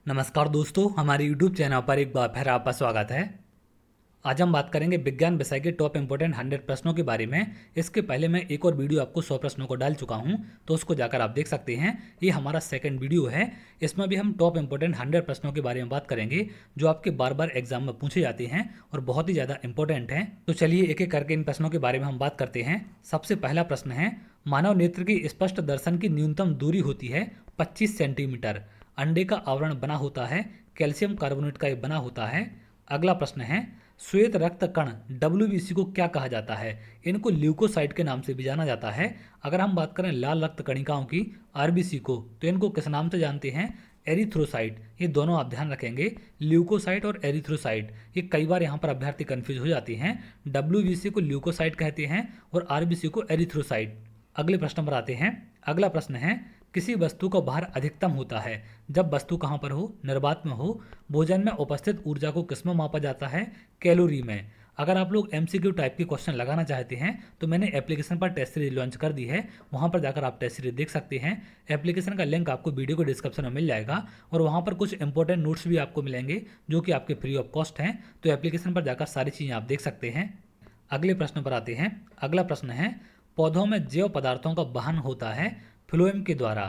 नमस्कार दोस्तों, हमारे YouTube चैनल पर एक बार फिर आपका स्वागत है। आज हम बात करेंगे विज्ञान विषय के टॉप इंपोर्टेंट 100 प्रश्नों के बारे में। इसके पहले मैं एक और वीडियो आपको 100 प्रश्नों को डाल चुका हूं, तो उसको जाकर आप देख सकते हैं। ये हमारा सेकंड वीडियो है। इसमें भी हम टॉप इंपोर्टेंट 100 प्रश्नों के बारे में बात करेंगे जो आपके बार बार एग्जाम में पूछे जाते हैं और बहुत ही ज़्यादा इंपॉर्टेंट हैं। तो चलिए एक एक करके इन प्रश्नों के बारे में हम बात करते हैं। सबसे पहला प्रश्न है, मानव नेत्र की स्पष्ट दर्शन की न्यूनतम दूरी होती है 25 सेंटीमीटर। अंडे का आवरण बना होता है कैल्शियम कार्बोनेट का ये बना होता है। अगला प्रश्न है, श्वेत रक्त कण WBC को क्या कहा जाता है? इनको ल्यूकोसाइट के नाम से भी जाना जाता है। अगर हम बात करें लाल रक्त कणिकाओं की RBC को, तो इनको किस नाम से जानते हैं? एरिथ्रोसाइट। ये दोनों आप ध्यान रखेंगे, ल्यूकोसाइट और एरिथ्रोसाइट। ये कई बार यहाँ पर अभ्यर्थी कंफ्यूज हो जाते हैं। WBC को ल्यूकोसाइट कहते हैं और RBC को एरिथ्रोसाइट। अगले प्रश्न पर आते हैं। अगला प्रश्न है, किसी वस्तु का भार अधिकतम होता है जब वस्तु कहाँ पर हो? निर्वात में हो। भोजन में उपस्थित ऊर्जा को किसमें मापा जाता है? कैलोरी में। अगर आप लोग MCQ टाइप के क्वेश्चन लगाना चाहते हैं तो मैंने एप्लीकेशन पर टेस्ट सीरीज लॉन्च कर दी है, वहाँ पर जाकर आप टेस्ट सीरीज देख सकते हैं। एप्लीकेशन का लिंक आपको वीडियो को डिस्क्रिप्शन में मिल जाएगा और वहाँ पर कुछ इंपॉर्टेंट नोट्स भी आपको मिलेंगे जो कि आपके फ्री ऑफ कॉस्ट हैं। तो एप्लीकेशन पर जाकर सारी चीज़ें आप देख सकते हैं। अगले प्रश्न पर आते हैं। अगला प्रश्न है, पौधों में जैव पदार्थों का वहन होता है फ्लोएम के द्वारा।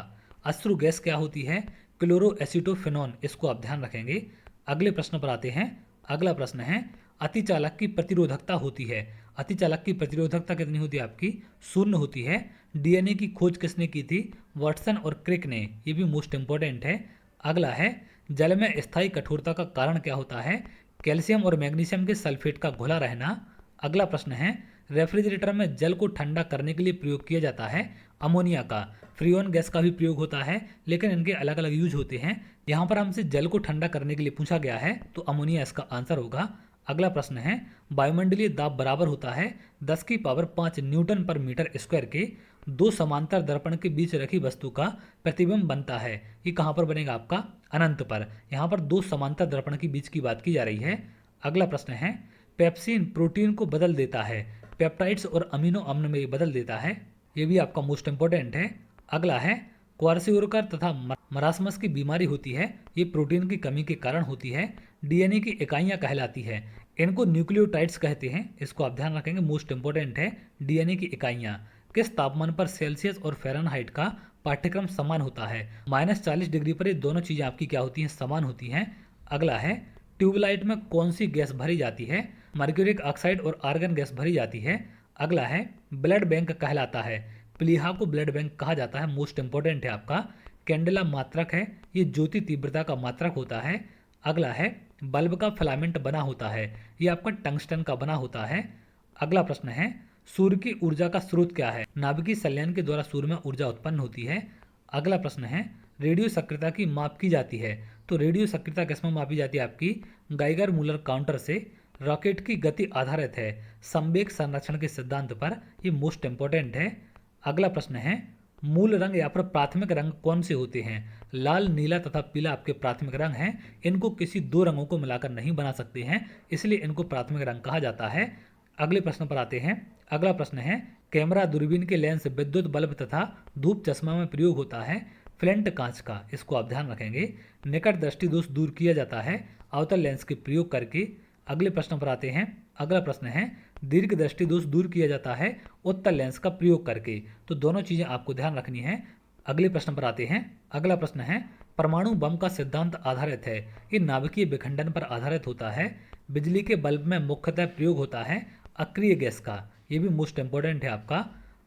अश्रु गैस क्या होती है? क्लोरोएसिटोफेनॉन। इसको आप ध्यान रखेंगे। अगले प्रश्न पर आते हैं। अगला प्रश्न है, अतिचालक की प्रतिरोधकता होती है। अतिचालक की प्रतिरोधकता कितनी होती है आपकी? 0 होती है। DNA की खोज किसने की थी? वाटसन और क्रिक ने। ये भी मोस्ट इंपॉर्टेंट है। अगला है, जल में स्थायी कठोरता का कारण क्या होता है? कैल्शियम और मैग्नीशियम के सल्फेट का घुला रहना। अगला प्रश्न है, रेफ्रिजरेटर में जल को ठंडा करने के लिए प्रयोग किया जाता है अमोनिया का। फ्रीऑन गैस का भी प्रयोग होता है, लेकिन इनके अलग अलग यूज होते हैं। यहाँ पर हमसे जल को ठंडा करने के लिए पूछा गया है, तो अमोनिया इसका आंसर होगा। अगला प्रश्न है, वायुमंडलीय दाब बराबर होता है 10 की पावर 5 न्यूटन पर मीटर स्क्वायर के। दो समांतर दर्पण के बीच रखी वस्तु का प्रतिबिंब बनता है। ये कहाँ पर बनेगा आपका? अनंत पर। यहाँ पर दो समांतर दर्पण के बीच की बात की जा रही है। अगला प्रश्न है, पेप्सिन प्रोटीन को बदल देता है, पेप्टाइड्स और अमीनो अम्ल में बदल देता है। ये भी आपका मोस्ट इंपॉर्टेंट है। अगला है, क्वार्सियोरकर तथा मरासमस की बीमारी होती है, ये प्रोटीन की कमी के कारण होती है। DNA की इकाइयाँ कहलाती है, इनको न्यूक्लियोटाइड्स कहते हैं। इसको आप ध्यान रखेंगे, मोस्ट इंपॉर्टेंट है। DNA की इकाइयाँ। किस तापमान पर सेल्सियस और फ़ारेनहाइट का पाठ्यक्रम समान होता है? -40 डिग्री पर ये दोनों चीज़ें आपकी क्या होती हैं? समान होती हैं। अगला है, ट्यूबलाइट में कौन सी गैस भरी जाती है? मर्क्यूरिक ऑक्साइड और आर्गन गैस भरी जाती है। अगला है, ब्लड बैंक कहलाता है, प्लीहा को ब्लड बैंक कहा जाता है। मोस्ट इंपॉर्टेंट है आपका। कैंडेला मात्रक है, ये ज्योति तीव्रता का मात्रक होता है। अगला है, बल्ब का फिलामेंट बना होता है, ये आपका टंगस्टन का बना होता है। अगला प्रश्न है, सूर्य की ऊर्जा का स्रोत क्या है? नाभिकीय संलयन के द्वारा सूर्य में ऊर्जा उत्पन्न होती है। अगला प्रश्न है, रेडियो सक्रियता की माप की जाती है, तो रेडियो सक्रियता किसमें मापी जाती है आपकी? गाइगर मूलर काउंटर से। रॉकेट की गति आधारित है संवेग संरक्षण के सिद्धांत पर। ये मोस्ट इंपॉर्टेंट है। अगला प्रश्न है, मूल रंग या फिर प्राथमिक रंग कौन से होते हैं? लाल, नीला तथा पीला आपके प्राथमिक रंग हैं। इनको किसी दो रंगों को मिलाकर नहीं बना सकते हैं, इसलिए इनको प्राथमिक रंग कहा जाता है। अगले प्रश्न पर आते हैं। अगला प्रश्न है, कैमरा, दूरबीन के लेंस, विद्युत बल्ब तथा धूप चश्मा में प्रयोग होता है फ्लेंट कांच का। इसको आप ध्यान रखेंगे। निकट दृष्टि दोष दूर किया जाता है अवतल लेंस के प्रयोग करके। अगले प्रश्न पर आते हैं। अगला प्रश्न है, दीर्घ दृष्टि दोष दूर किया जाता है उत्तल लेंस का प्रयोग करके। तो दोनों चीजें आपको ध्यान रखनी है। अगले प्रश्न पर आते हैं। अगला प्रश्न है, परमाणु बम का सिद्धांत आधारित है, ये नाभिकीय विखंडन पर आधारित होता है। बिजली के बल्ब में मुख्यतः प्रयोग होता है अक्रिय गैस का। ये भी मोस्ट इंपॉर्टेंट है आपका।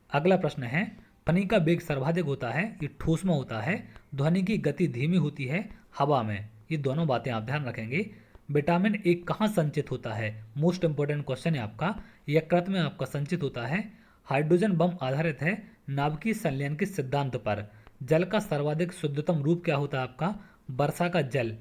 अगला प्रश्न है, ध्वनि का वेग सर्वाधिक होता है, ये ठोस में होता है। ध्वनि की गति धीमी होती है हवा में। ये दोनों बातें आप ध्यान रखेंगे। विटामिन ए कहाँ संचित होता है? मोस्ट इंपॉर्टेंट क्वेश्चन है आपका। यकृत में आपका संचित होता है। हाइड्रोजन बम आधारित है नाभिकीय संलयन के सिद्धांत पर। जल का सर्वाधिक शुद्धतम रूप क्या होता है आपका? वर्षा का जल।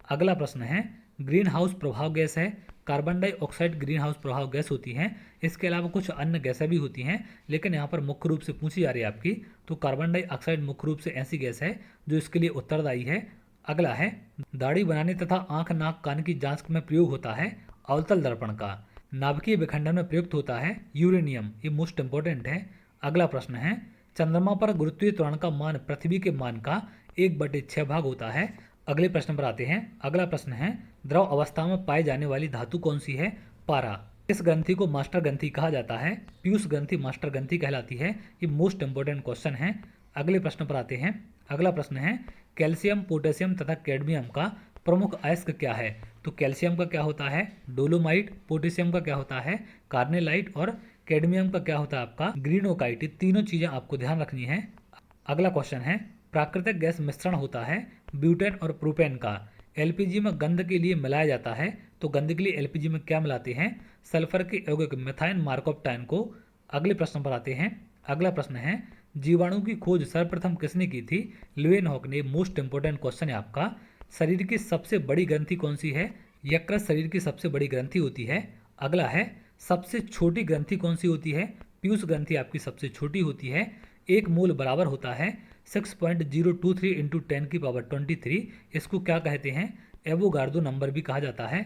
अगला प्रश्न है, ग्रीन हाउस प्रभाव गैस है, कार्बन डाइऑक्साइड ग्रीन हाउस प्रभाव गैस होती हैं। इसके अलावा कुछ अन्य गैसें भी होती हैं, लेकिन यहाँ पर मुख्य रूप से पूछी जा रही है आपकी, तो कार्बन डाइऑक्साइड मुख्य रूप से ऐसी गैस है जो इसके लिए उत्तरदायी है। अगला है, दाढ़ी बनाने तथा आंख, नाक, कान की जांच में प्रयोग होता है अवतल दर्पण का। नाभिकीय विखंडन में प्रयुक्त होता है यूरेनियम। ये मोस्ट इंपॉर्टेंट है। अगला प्रश्न है, चंद्रमा पर गुरुत्वीय त्वरण का मान पृथ्वी के मान का 1/6 भाग होता है। अगले प्रश्न पर आते हैं। अगला प्रश्न है, द्रव अवस्था में पाई जाने वाली धातु कौन सी है? पारा। इस ग्रंथि को मास्टर ग्रंथि कहा जाता है। पीयूष ग्रंथि मास्टर ग्रंथि कहलाती है। ये मोस्ट इंपोर्टेंट क्वेश्चन है। अगले प्रश्न पर आते हैं। अगला प्रश्न है, कैल्शियम, पोटेशियम तथा कैडमियम का प्रमुख अयस्क क्या है? तो कैल्शियम का क्या होता है? डोलोमाइट। पोटेशियम का क्या होता है? कार्नेलाइट। और कैडमियम का क्या होता है आपका? ग्रीनोकाइट। ये तीनों चीजें आपको ध्यान रखनी है। अगला क्वेश्चन है, प्राकृतिक गैस मिश्रण होता है ब्यूटेन और प्रोपेन का, एलपीजी में गंध के लिए मिलाया जाता है। तो गंध के लिए एलपीजी में क्या मिलाते हैं? सल्फर के यौगिक मिथाइन मार्कोप्टाइन को। अगले प्रश्न पर आते हैं। अगला प्रश्न है, जीवाणु की खोज सर्वप्रथम किसने की थी? ल्यूवेनहॉक ने। मोस्ट इंपोर्टेंट क्वेश्चन है आपका। शरीर की सबसे बड़ी ग्रंथि कौन सी है? यकृत शरीर की सबसे बड़ी ग्रंथि होती है। अगला है, सबसे छोटी ग्रंथि कौन सी होती है? पीयूष ग्रंथि आपकी सबसे छोटी होती है। एक मूल बराबर होता है 6.023 इंटू 10⁻23। इसको क्या कहते हैं? एवोगार्डो नंबर भी कहा जाता है।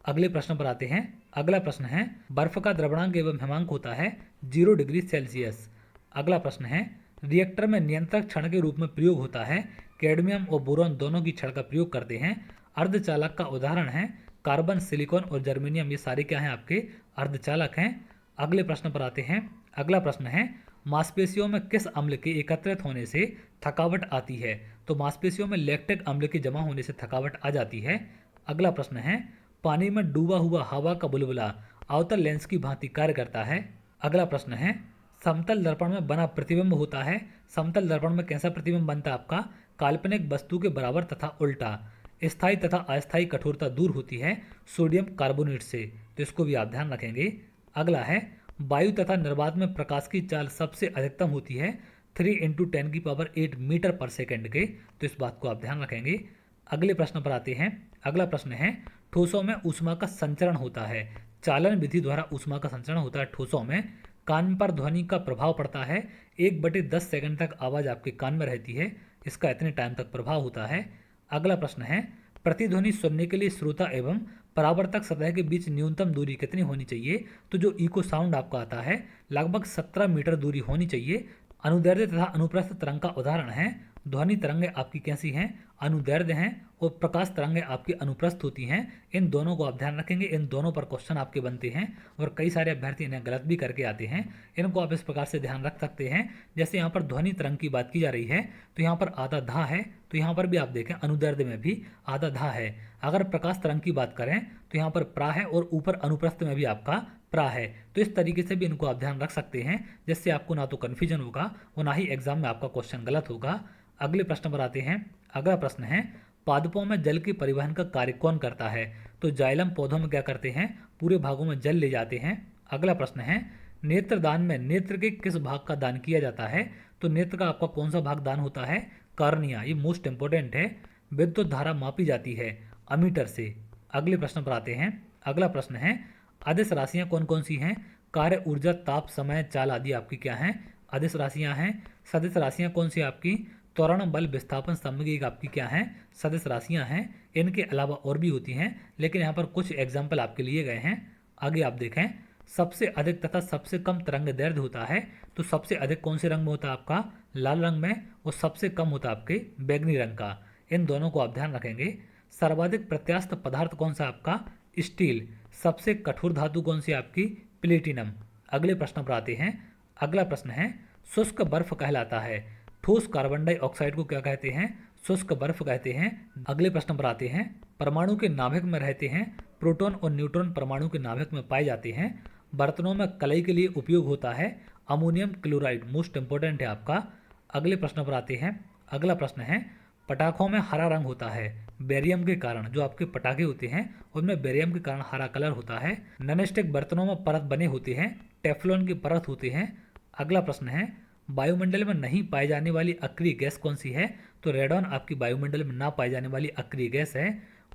अगले प्रश्न पर आते हैं। अगला प्रश्न है, बर्फ का द्रवणांक एवं हिमांक होता है 0 डिग्री सेल्सियस। अगला प्रश्न है, रिएक्टर में नियंत्रक क्षण के रूप में प्रयोग होता है। कैडमियम और बोरॉन दोनों की क्षण का प्रयोग करते हैं। अर्धचालक का उदाहरण है कार्बन, सिलिकॉन और जर्मेनियम। ये सारे क्या हैं? आपके अर्धचालक हैं। अगले प्रश्न पर आते हैं। अगला प्रश्न है, मांसपेशियों में किस अम्ल के एकत्रित होने से थकावट आती है? तो मांसपेशियों में लैक्टिक अम्ल के जमा होने से थकावट आ जाती है। अगला प्रश्न है, पानी में डूबा हुआ हवा का बुलबुला अवतल लेंस की भांति कार्य करता है। अगला प्रश्न है, समतल दर्पण में बना प्रतिबिंब होता है। समतल दर्पण में कैसा प्रतिबिंब बनता है आपका? काल्पनिक वस्तु के बराबर तथा उल्टा। स्थायी तथा अस्थायी कठोरता दूर होती है सोडियम कार्बोनेट से। तो इसको भी आप ध्यान रखेंगे। अगला है, वायु तथा निर्वात में प्रकाश की चाल सबसे अधिकतम होती है 3 इंटू 10⁸ मीटर पर सेकेंड के। तो इस बात को आप ध्यान रखेंगे। अगले प्रश्न पर आते हैं। अगला प्रश्न है, ठोसों में ऊष्मा का संचरण होता है। चालन विधि द्वारा ऊष्मा का संचरण होता है ठोसों में। कान पर ध्वनि का प्रभाव पड़ता है। 1/10 सेकंड तक आवाज आपके कान में रहती है। इसका इतने टाइम तक प्रभाव होता है। अगला प्रश्न है, प्रतिध्वनि सुनने के लिए श्रोता एवं परावर्तक सतह के बीच न्यूनतम दूरी कितनी होनी चाहिए? तो जो इको साउंड आपका आता है लगभग 17 मीटर दूरी होनी चाहिए। अनुदैर्ध्य तथा अनुप्रस्थ तरंग का उदाहरण है। ध्वनि तरंगें आपकी कैसी हैं? अनुदैर्ध्य हैं। और प्रकाश तरंगें आपकी अनुप्रस्थ होती हैं। इन दोनों को आप ध्यान रखेंगे। इन दोनों पर क्वेश्चन आपके बनते हैं और कई सारे अभ्यर्थी इन्हें गलत भी करके आते हैं। इनको आप इस प्रकार से ध्यान रख सकते हैं। जैसे यहाँ पर ध्वनि तरंग की बात की जा रही है तो यहाँ पर आधा धा है, तो यहाँ पर भी आप देखें अनुदैर्ध्य में भी आधा धा है। अगर प्रकाश तरंग की बात करें तो यहाँ पर प्रा है और ऊपर अनुप्रस्थ में भी आपका प्रा है। तो इस तरीके से भी इनको आप ध्यान रख सकते हैं, जिससे आपको ना तो कन्फ्यूजन होगा और ना ही एग्जाम में आपका क्वेश्चन गलत होगा। अगले प्रश्न पर आते हैं। अगला प्रश्न है, पादपों में जल के परिवहन का कार्य कौन करता है? तो जाइलम पौधों में क्या करते हैं? पूरे भागों में जल ले जाते हैं। अगला प्रश्न है, नेत्रदान में नेत्र के किस भाग का दान किया जाता है? तो नेत्र का आपका कौन सा भाग दान होता है? कार्निया। ये मोस्ट इंपोर्टेंट है। विद्युत धारा मापी जाती है अमीटर से। अगले प्रश्न पर आते हैं। अगला प्रश्न है, अदिश राशियां कौन कौन सी हैं? कार्य, ऊर्जा, ताप, समय, चाल आदि आपकी क्या हैं? अदिश राशियां हैं। सदिश राशियां कौन सी आपकी? त्वरण, बल, विस्थापन, संवेग आपकी क्या हैं? सदिश राशियां हैं। इनके अलावा और भी होती हैं, लेकिन यहाँ पर कुछ एग्जाम्पल आपके लिए गए हैं। आगे आप देखें, सबसे अधिक तथा सबसे कम तरंग दैर्ध्य होता है। तो सबसे अधिक कौन से रंग में होता है आपका? लाल रंग में। और सबसे कम होता है आपके बैगनी रंग का। इन दोनों को आप ध्यान रखेंगे। सर्वाधिक प्रत्यास्थ पदार्थ कौन सा आपका? स्टील। सबसे कठोर धातु कौन सी आपकी? प्लेटिनम। अगले प्रश्न पर आते हैं। अगला प्रश्न है, शुष्क बर्फ कहलाता है। ठोस कार्बन डाइऑक्साइड को क्या कहते हैं? शुष्क बर्फ कहते हैं। अगले प्रश्न पर आते हैं। परमाणु के नाभिक में रहते हैं। प्रोटॉन और न्यूट्रॉन परमाणु के नाभिक में पाए जाते हैं। बर्तनों में कलई के लिए उपयोग होता है अमोनियम क्लोराइड। मोस्ट इंपोर्टेंट है आपका। अगले प्रश्न पर आते हैं। अगला प्रश्न है, पटाखों में हरा रंग होता है बेरियम के कारण। जो आपके पटाखे होते हैं उनमें बेरियम के कारण हरा कलर होता है। नॉनस्टिक बर्तनों में परत बने होते हैं, टेफ्लॉन की परत होते हैं। अगला प्रश्न है, वायुमंडल में नहीं पाई जाने वाली अक्रिय गैस कौन सी है? तो रेडॉन आपकी वायुमंडल में ना पाई जाने वाली अक्रिय गैस है।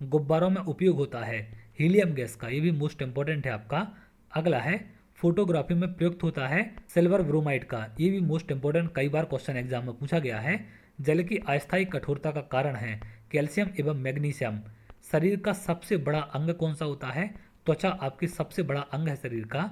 गुब्बारों में उपयोग होता है हीलियम गैस का। ये भी मोस्ट इंपोर्टेंट है आपका। अगला है, फोटोग्राफी में प्रयुक्त होता है सिल्वर ब्रोमाइड का। ये भी मोस्ट इंपोर्टेंट, कई बार क्वेश्चन एग्जाम में पूछा गया है। जल की अस्थायी कठोरता का कारण है कैल्शियम एवं मैग्नीशियम। शरीर का सबसे बड़ा अंग कौन सा होता है? त्वचा आपकी सबसे बड़ा अंग है शरीर का।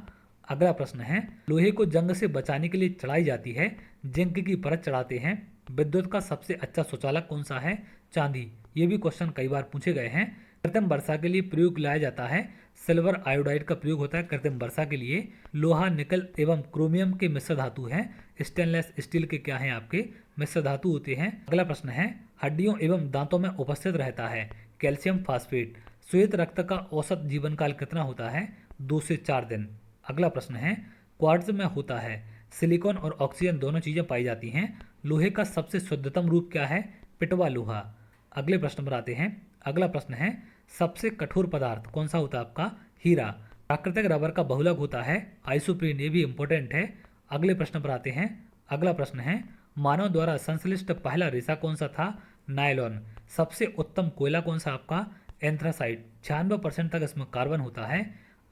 अगला प्रश्न है, लोहे को जंग से बचाने के लिए चढ़ाई जाती है जिंक की परत चढ़ाते हैं। विद्युत का सबसे अच्छा सुचालक कौन सा है? चांदी। ये भी क्वेश्चन कई बार पूछे गए हैं। कृत्रिम वर्षा के लिए प्रयोग लाया जाता है सिल्वर आयोडाइड का प्रयोग होता है कृत्रिम वर्षा के लिए। लोहा, निकल एवं क्रोमियम के मिश्र धातु हैं। स्टेनलेस स्टील के क्या हैं आपके मिश्र धातु होते हैं। अगला प्रश्न है हड्डियों एवं दांतों में उपस्थित रहता है कैल्शियम फास्फेट। श्वेत रक्त का औसत जीवन काल कितना होता है 2 से 4 दिन। अगला प्रश्न है क्वार्ट्ज में होता है सिलिकॉन और ऑक्सीजन दोनों चीजें पाई जाती हैं। लोहे का सबसे शुद्धतम रूप क्या है पिटवा लोहा। अगले प्रश्न पर आते हैं। अगला प्रश्न है सबसे कठोर पदार्थ कौन सा होता है आपका हीरा। प्राकृतिक रबर का बहुलक होता है आइसोप्रीन, ये भी इंपॉर्टेंट है। अगले प्रश्न पर आते हैं। अगला प्रश्न है मानव द्वारा संश्लिष्ट पहला रेशा कौन सा था नायलॉन। सबसे उत्तम कोयला कौन सा आपका एंथ्रासाइट, 96% तक इसमें कार्बन होता है।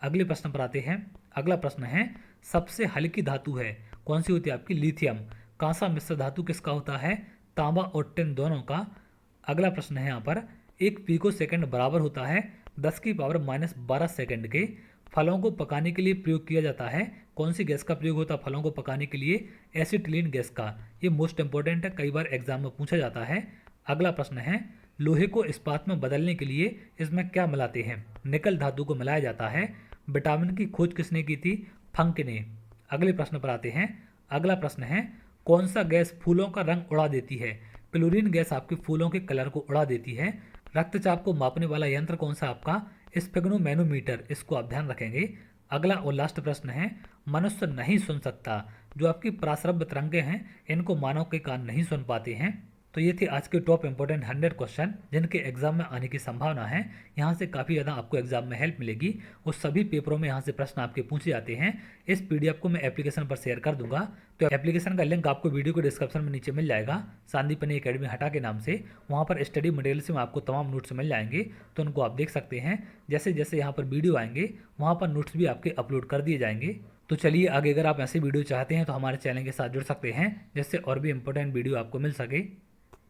अगले प्रश्न पर आते हैं। अगला प्रश्न है सबसे हल्की धातु है कौन सी होती है आपकी लिथियम। कांसा मिश्र धातु किसका होता है तांबा और टिन दोनों का। अगला प्रश्न है यहाँ पर 1 पीको सेकंड बराबर होता है 10⁻12 सेकंड के। फलों को पकाने के लिए प्रयोग किया जाता है कौन सी गैस का प्रयोग होता है फलों को पकाने के लिए एसिटिलीन गैस का। ये मोस्ट इंपॉर्टेंट है, कई बार एग्जाम में पूछा जाता है। अगला प्रश्न है लोहे को इस्पात में बदलने के लिए इसमें क्या मिलाते हैं निकल धातु को मिलाया जाता है। विटामिन की खोज किसने की थी फंक ने। अगले प्रश्न पर आते हैं। अगला प्रश्न है कौन सा गैस फूलों का रंग उड़ा देती है क्लोरीन गैस आपके फूलों के कलर को उड़ा देती है। रक्तचाप को मापने वाला यंत्र कौन सा आपका स्फिग्नोमैनोमीटर, इसको आप ध्यान रखेंगे। अगला और लास्ट प्रश्न है मनुष्य नहीं सुन सकता जो आपकी प्राश्रव्य तरंगे हैं इनको मानव के कान नहीं सुन पाते हैं। तो ये थे आज के टॉप इंपोर्टेंट 100 क्वेश्चन जिनके एग्जाम में आने की संभावना है। यहाँ से काफ़ी ज़्यादा आपको एग्जाम में हेल्प मिलेगी और सभी पेपरों में यहाँ से प्रश्न आपके पूछे जाते हैं। इस पीडीएफ को मैं एप्लीकेशन पर शेयर कर दूंगा, तो एप्लीकेशन का लिंक आपको वीडियो को डिस्क्रिप्शन में नीचे मिल जाएगा संदीपनी एकेडमी हटा के नाम से। वहाँ पर स्टडी मटेरियल से आपको तमाम नोट्स मिल जाएंगे, तो उनको आप देख सकते हैं। जैसे जैसे यहाँ पर वीडियो आएंगे वहाँ पर नोट्स भी आपके अपलोड कर दिए जाएंगे। तो चलिए आगे अगर आप ऐसे वीडियो चाहते हैं तो हमारे चैनल के साथ जुड़ सकते हैं जिससे और भी इंपॉर्टेंट वीडियो आपको मिल सके।